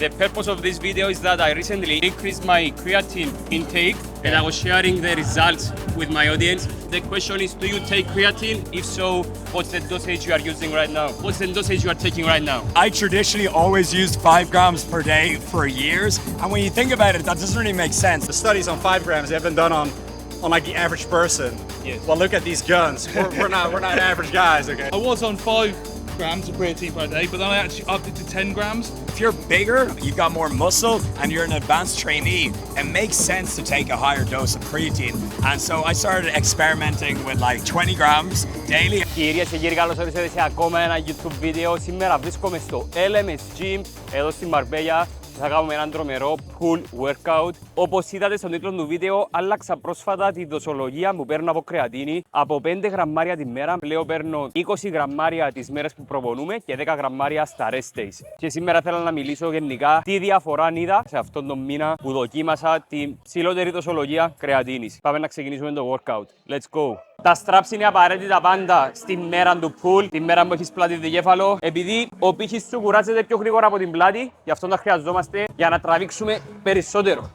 The purpose of this video is that I recently increased my creatine intake and I was sharing the results with my audience. The question is, do you take creatine? If so, what's the dosage you are using right now? What's the dosage you are taking right now? I traditionally always used 5 grams per day for years. And when you think about it, that doesn't really make sense. The studies on 5 grams have been done on like the average person. Yes. Well, look at these guns. We're not average guys, okay? I was on 5 grams of creatine per day, but then I actually upped it to 10 grams. If you're bigger, you've got more muscle, and you're an advanced trainee, it makes sense to take a higher dose of creatine. And so I started experimenting with like 20 grams daily. Κυρίες και κύριοι, καλώς ορίσατε σε ακόμα ένα YouTube βίντεο. Σήμερα βρίσκομαι στο LMS Gym, εδώ στη Μαρμπέλια. Θα κάνουμε έναν τρομερό pull workout. Όπως είδατε στον τίτλο του βίντεο, άλλαξα πρόσφατα τη δοσολογία που παίρνω από κρεατίνη. Από 5 γραμμάρια τη μέρα, πλέον παίρνω 20 γραμμάρια τις μέρες που προπονούμε και 10 γραμμάρια στα rest days. Και σήμερα θέλω να μιλήσω γενικά τι διαφορά είδα σε αυτόν τον μήνα που δοκίμασα την ψηλότερη δοσολογία κρεατίνης. Πάμε να ξεκινήσουμε το workout. Let's go! Τα straps είναι απαραίτητα πάντα στη μέρα του pull, τη μέρα που έχεις πλάτη δικέφαλο. Επειδή ο πύχης σου κουράζεται πιο γρήγορα από την πλάτη, γι' αυτό τα χρειαζόμαστε για να τραβήξουμε περισσότερο.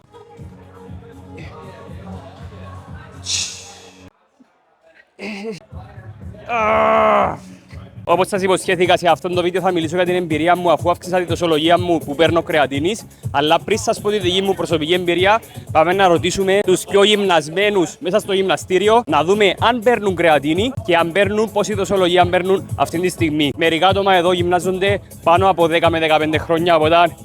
Όπως σας υποσχέθηκα, σε αυτό το βίντεο θα μιλήσω για την εμπειρία μου αφού αύξησα τη δοσολογία μου που παίρνω κρεατίνης. Αλλά πριν σας πω τη δική μου προσωπική εμπειρία, πάμε να ρωτήσουμε τους πιο γυμνασμένους μέσα στο γυμναστήριο να δούμε αν παίρνουν κρεατίνη και αν παίρνουν πόση δοσολογία παίρνουν αυτή τη στιγμή. Μερικά άτομα εδώ γυμνάζονται πάνω από 10 με 15 χρόνια, οπότε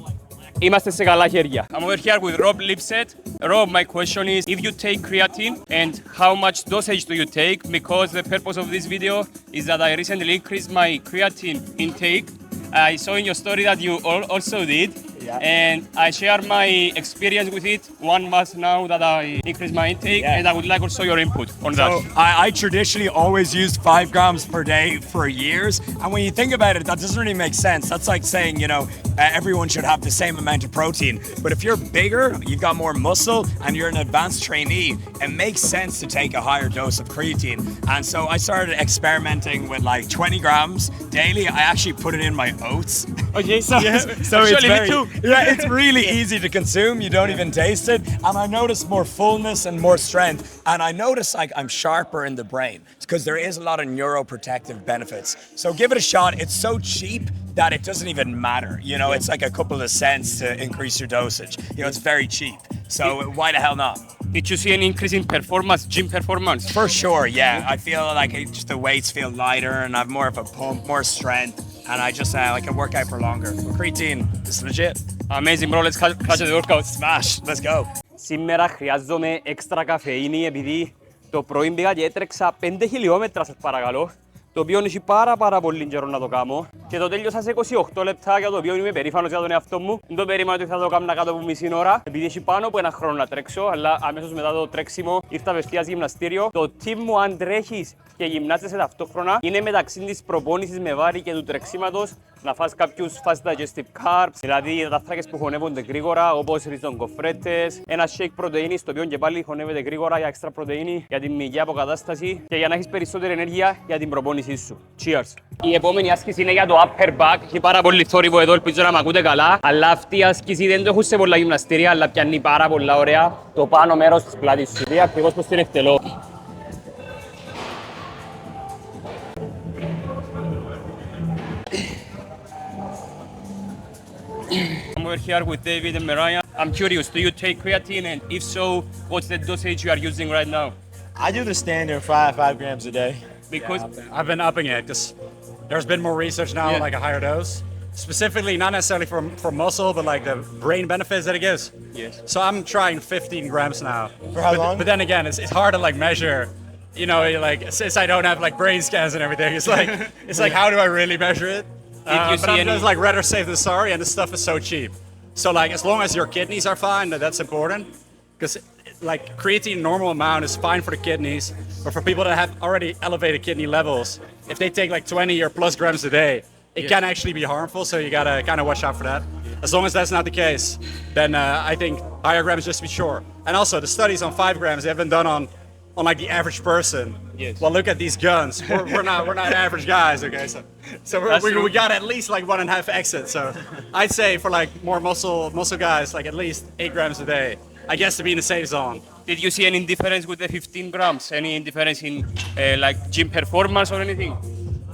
είμαστε σε καλά χέρια. I'm over here with Rob Lipsett. Rob, my question is, if you take creatine and how much dosage do you take? Because the purpose of this video is that I recently increased my creatine intake. I saw in your story that you also did. Yeah. And I share my experience with it 1 month now that I increased my intake, and I would like also your input on that. So I traditionally always used 5 grams per day for years. And when you think about it, that doesn't really make sense. That's like saying, you know, everyone should have the same amount of protein. But if you're bigger, you've got more muscle, and you're an advanced trainee, it makes sense to take a higher dose of creatine. And so I started experimenting with like 20 grams daily. I actually put it in my oats. Okay, so actually, it's me too. Yeah, it's really easy to consume. You don't even taste it. And I notice more fullness and more strength. And I notice like I'm sharper in the brain because there is a lot of neuroprotective benefits. So give it a shot. It's so cheap that it doesn't even matter. You know, it's like a couple of cents to increase your dosage. You know, it's very cheap. So why the hell not? Did you see an increase in performance, gym performance? For sure, yeah. I feel like just the weights feel lighter and I have more of a pump, more strength. And I just like can work out for longer. Creatine is legit. Amazing, bro. Let's catch the workout. Smash. Let's go. Σήμερα χρειάζομαι έξτρα καφεΐνη επειδή το πρωί πήγα και έτρεξα 5 χιλιόμετρα, σας παρακαλώ. Το οποίο έχει πάρα πολύ καιρό να το κάνω. Και το τέλειωσα σε 28 λεπτά, για το οποίο είμαι περήφανος για τον εαυτό μου. Δεν το περίμενα ότι θα το κάνω κάτω από μισή ώρα, επειδή έχει πάνω από 1 χρόνο να τρέξω, αλλά αμέσως μετά το τρέξιμο ήρθα απευθείας γυμναστήριο. Το tip μου, αν τρέχεις και γυμνάζεσαι ταυτόχρονα, είναι μεταξύ της προπόνησης με βάρη και του τρεξίματος να φας κάποιους fast digestive carbs, δηλαδή υδατάνθρακες που χωνεύονται γρήγορα, όπως ριζογκοφρέτες, ένα shake πρωτεΐνης, το οποίο και πάλι χωνεύεται γρήγορα για έξτρα πρωτεΐνη, για την μυϊκή αποκατάσταση και για να έχεις περισσότερη ενέργεια για την προπόνησή σου. Cheers! Η επόμενη άσκηση είναι για το upper back. Έχει πάρα πολύ θόρυβο εδώ, ελπίζω να μ' ακούτε καλά. Αλλά αυτή η άσκηση δεν το έχω σε πολλά γυμναστήρια, αλλά πιάνει πάρα πολλά ωραία το πάνω μέρος της πλάτης σου. Δει ακριβώς πως την εκτελώ. I'm over here with David and Merijn. I'm curious, do you take creatine, and if so, what's the dosage you are using right now? I do the standard 5 grams a day. Because I've been upping it because there's been more research now on like a higher dose. Specifically, not necessarily for muscle, but like the brain benefits that it gives. Yes. So I'm trying 15 grams now. For how long? But then again, it's hard to like measure. You know, like since I don't have like brain scans and everything, it's like how do I really measure it? But I'm just like rather safe than sorry, and this stuff is so cheap. So like as long as your kidneys are fine, that's important. Because like creatine normal amount is fine for the kidneys, but for people that have already elevated kidney levels, if they take like 20 or plus grams a day, it can actually be harmful. So you gotta kind of watch out for that. As long as that's not the case, then I think higher grams just to be sure. And also the studies on 5 grams, they have been done on on like the average person. Yes. Well, look at these guns. We're not average guys, okay? So we got at least like 1.5 exit. So I'd say for like more muscle guys, like at least 8 grams a day. I guess to be in the safe zone. Did you see any difference with the 15 grams? Any difference in like gym performance or anything?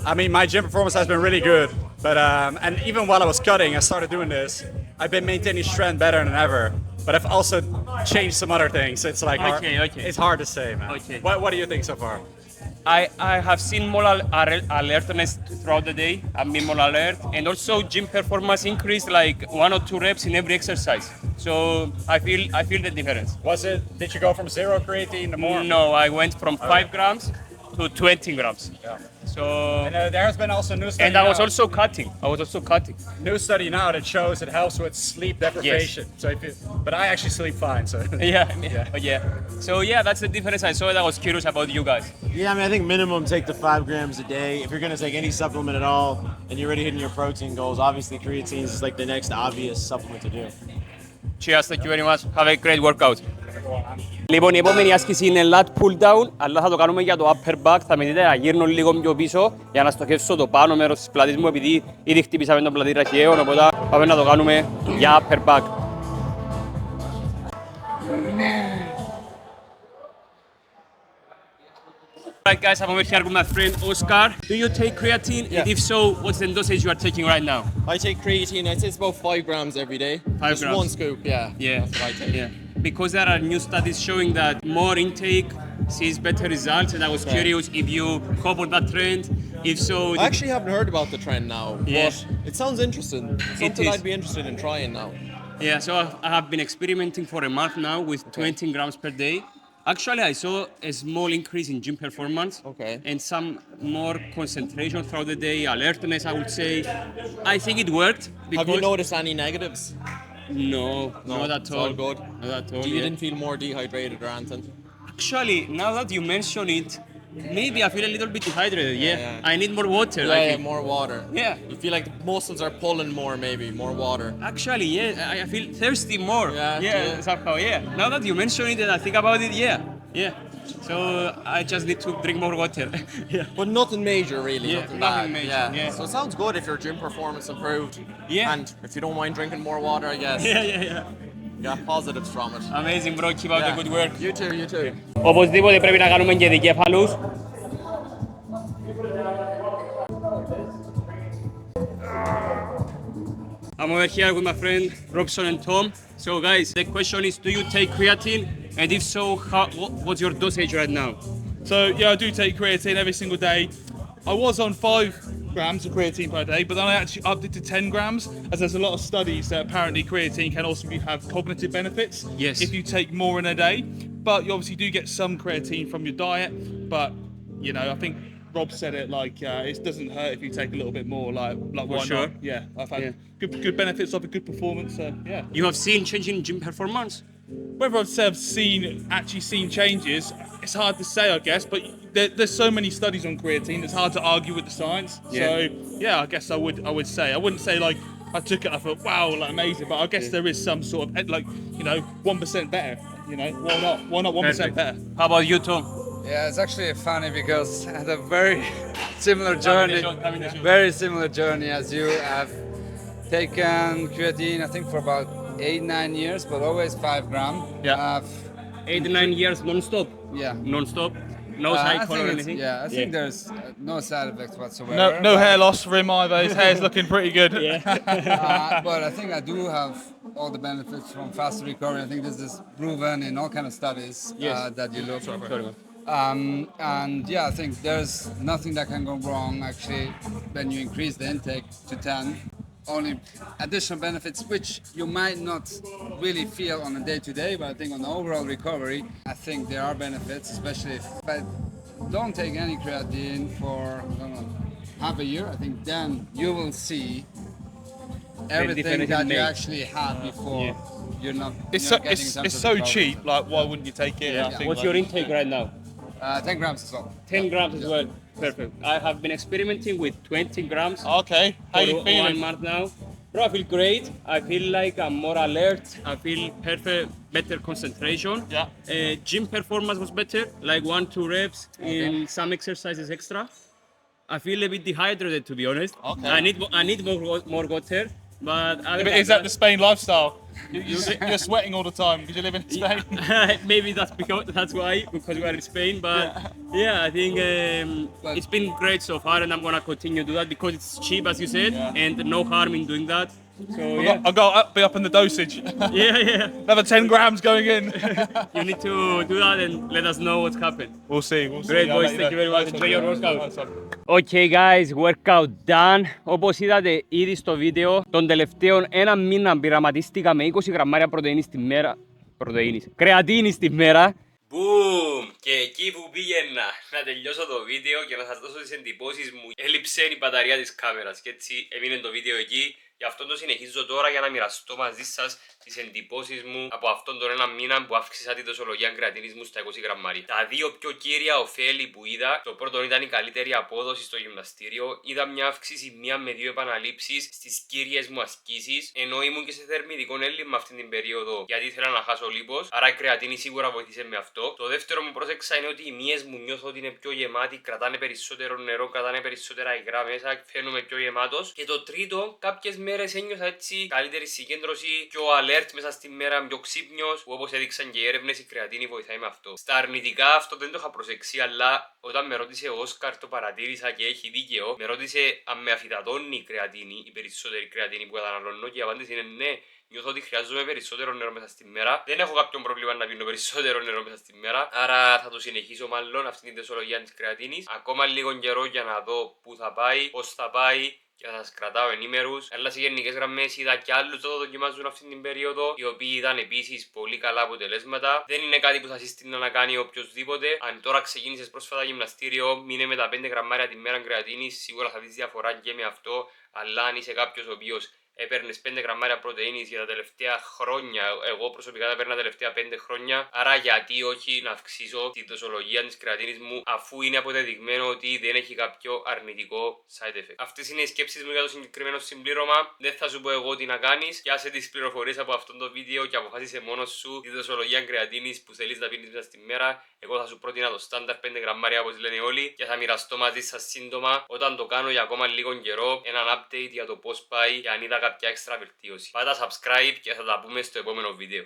I mean, my gym performance has been really good, but and even while I was cutting, I started doing this. I've been maintaining strength better than ever, but I've also changed some other things. It's like Okay. it's hard to say, man. Okay. What do you think so far? I have seen more alertness throughout the day. I've been more alert, and also gym performance increased like 1 or 2 reps in every exercise. So I feel the difference. Did you go from 0 creatine to more? No, I went from 5 grams to 20 grams. Yeah. So And there has been also new study. and I was also cutting. new study now that shows it helps with sleep deprivation. So but I actually sleep fine. So Yeah. So yeah, that's the difference. I saw it. I was curious about you guys. Yeah, I mean, I think minimum take the 5 grams a day. If you're gonna take any supplement at all, and you're already hitting your protein goals, obviously creatine is like the next obvious supplement to do. Cheers, thank you very much. Have a great workout. Λοιπόν, η επόμενη άσκηση είναι lat pull down, αλλά θα το κάνουμε για το upper back. Θα με δείτε να γύρνω λίγο πιο πίσω για να στοχεύσω το πάνω μέρος της πλάτης μου, επειδή ήδη χτυπήσαμε τον πλατή ραχιαίο, οπότε πάμε να το κάνουμε για upper back. Right guys, I'm over here with my friend Oscar. Do you take creatine? Yeah. And if so, what's the dosage you are taking right now? I take creatine. I'd say it's about 5 grams every day. 5 Just grams. 1 scoop, yeah. Yeah, That's what I take. yeah. Because there are new studies showing that more intake sees better results, and I was curious if you hope on that trend. If so, I actually haven't heard about the trend now, Yeah. but it sounds interesting. Something is. I'd be interested in trying now. yeah. So I have been experimenting for a month now with 20 grams per day. Actually, I saw a small increase in gym performance. Okay. And some more concentration throughout the day, alertness, I would say. I think it worked. Because Have you noticed any negatives? No, No, not at it's all. all good. Not at all. You yeah. didn't feel more dehydrated or anything? Actually, now that you mention it, maybe I feel a little bit dehydrated. Yeah, Yeah. I need more water. I Yeah, think. more water. Yeah. You feel like the muscles are pulling more, maybe, more water. Actually, yeah, I feel thirsty more. Yeah, somehow, yeah. Now that you mention it and I think about it, yeah. So I just need to drink more water. yeah. But nothing major, really. Yeah, nothing nothing bad. major, yeah. So it sounds good if your gym performance improved. Yeah. And if you don't mind drinking more water, I guess. Yeah. You got positives from it. Amazing, bro. Keep up the good work. You too, you too. Οπωσδήποτε πρέπει να κάνουμε και δικέφαλους. I'm over here with my friend Robson and Tom. So guys, the question is, do you take creatine? And if so, what's your dosage right now? So yeah, I do take creatine every single day. I was on 5 grams of creatine per day, but then I actually upped it to 10 grams, as there's a lot of studies that apparently creatine can also have cognitive benefits Yes. if you take more in a day. But you obviously do get some creatine from your diet, but you know, I think Rob said it like it doesn't hurt if you take a little bit more. Like why sure. not? Yeah, I've had Yeah. good benefits of a good performance. So yeah. You have seen change in gym performance? Whether I've actually seen changes, it's hard to say, I guess. But there's so many studies on creatine, it's hard to argue with the science. Yeah. So yeah, I guess I would say I wouldn't say like I took it, I thought wow, like amazing. But I guess there is some sort of like 1% better. You know, why not 1% Perfect. better? How about you, Tom? Yeah, it's actually funny because I had a very similar journey, very similar journey as you. I've taken creatine, I think, for about 8-9 years, but always 5 grams. Yeah. 8-9 years non-stop? Yeah. Non-stop? No I cycle think or it's- anything? Yeah, I think there's no side effects whatsoever. No hair loss for him either. His hair's looking pretty good. But I think I do have all the benefits from fast recovery. I think this is proven in all kind of studies that you look. And yeah, I think there's nothing that can go wrong actually when you increase the intake to 10. Only additional benefits which you might not really feel on a day-to-day, but I think on the overall recovery, I think there are benefits, especially if I don't take any creatine for half a year. I think then you will see everything that you actually had before. You're not. It's so cheap. Like, why wouldn't you take it? I think, What's your intake right now? 10 grams as well. 10 grams as well. Perfect. I have been experimenting with 20 grams Okay, how for you 1 feeling? month now. Bro, I feel great. I feel like I'm more alert. I feel perfect, better concentration. Yeah. Gym performance was better, like 1-2 reps in some exercises extra. I feel a bit dehydrated, to be honest. Okay. I need more water, but other But than is that the Spain lifestyle? You're sweating all the time because you live in Spain. maybe that's why, because we are in Spain. But yeah, I think it's been great so far, and I'm gonna continue to do that because it's cheap, as you said, and no harm in doing that. So yeah, I'll go be up in the dosage. yeah. Another 10 grams going in. You need to do that and let us know what's happened. We'll see. Great, I'll boys. let you Thank you know. very much. Nice Enjoy one, your bro. workout. Nice one. Okay guys, workout done. Όπως είδατε ήδη στο βίντεο, τον τελευταίο ένα μήνα πειραματίστηκα με 20 γραμμάρια πρωτεΐνης τη μέρα. Κρεατίνης τη μέρα. Boom! Και εκεί που πήγαινα να τελειώσω το βίντεο και να σας δώσω τις εντυπώσεις μου, έλειψε η μπαταρία της κάμερας και έτσι έμεινε το βίντεο εκεί. Γι' αυτό το συνεχίζω τώρα για να μοιραστώ μαζί σας τις εντυπώσεις μου από αυτόν τον ένα μήνα που αύξησα τη δοσολογία κρεατίνης μου στα 20 γραμμάρια. Τα δύο πιο κύρια ωφέλη που είδα, το πρώτο ήταν η καλύτερη απόδοση στο γυμναστήριο. Είδα μια αύξηση 1 με 2 επαναλήψεις στις κύριες μου ασκήσεις, ενώ ήμουν και σε θερμιδικό έλλειμμα αυτή την περίοδο γιατί ήθελα να χάσω λίπος. Άρα η κρεατίνη σίγουρα βοήθησε με αυτό. Το δεύτερο που πρόσεξα είναι ότι οι μύες μου νιώθω ότι είναι πιο γεμάτοι, κρατάνε περισσότερο νερό, κρατάνε περισσότερα υγρά μέσα, φαίνομαι πιο γεμάτος. Και το τρίτο, κάποιες μέρες ένιωθα έτσι καλύτερη συγκέντρωση, πιο alert μέσα στη μέρα, πιο ξύπνιος, που όπως έδειξαν και οι έρευνες η κρεατίνη βοηθάει με αυτό. Στα αρνητικά αυτό δεν το είχα προσεξεί, αλλά όταν με ρώτησε ο Όσκαρ το παρατήρησα και έχει δίκαιο. Με ρώτησε αν με αφυδατώνει η κρεατίνη, η περισσότερη κρεατίνη που καταναλώνω, και η απάντηση είναι ναι. Νιώθω ότι χρειάζομαι περισσότερο νερό μέσα στη μέρα. Δεν έχω κάποιο πρόβλημα να πίνω περισσότερο νερό μέσα στη μέρα. Άρα θα το συνεχίσω μάλλον αυτή την δοσολογία της κρεατίνης. Ακόμα λίγο καιρό για να δω πού θα πάει, πώς θα πάει, και θα σας κρατάω ενήμερους. Αλλά σε γενικές γραμμές είδα κι άλλους το δοκιμάζουν αυτή την περίοδο, οι οποίοι είδαν επίσης πολύ καλά αποτελέσματα. Δεν είναι κάτι που θα συστήνω να κάνει οποιοδήποτε. Αν τώρα ξεκίνησες πρόσφατα γυμναστήριο, μείνε με τα 5 γραμμάρια τη μέρα κρεατίνης. Σίγουρα θα δεις διαφορά και με αυτό. Αλλά αν είσαι κάποιος ο οποίος έπαιρνες 5 γραμμάρια πρωτεΐνης για τα τελευταία χρόνια, εγώ προσωπικά τα παίρνα τα τελευταία 5 χρόνια, άρα γιατί όχι να αυξήσω τη δοσολογία της κρεατίνης μου, αφού είναι αποδεδειγμένο ότι δεν έχει κάποιο αρνητικό side effect. Αυτές είναι οι σκέψεις μου για το συγκεκριμένο συμπλήρωμα. Δεν θα σου πω εγώ τι να κάνεις. Πιάσε τις πληροφορίες από αυτό το βίντεο και αποφάσισε μόνος σου τη δοσολογία κρεατίνης που θέλεις να πίνεις μέσα στη μέρα. Εγώ θα σου πρότεινα το στάνταρ 5 γραμμάρια όπως λένε όλοι και θα μοιραστώ μαζί σας σύντομα όταν το κάνω για ακόμα λίγο καιρό έναν update για το πώς πάει και αν είδα κάποια έξτρα βελτίωση. Πάτα subscribe και θα τα πούμε στο επόμενο βίντεο.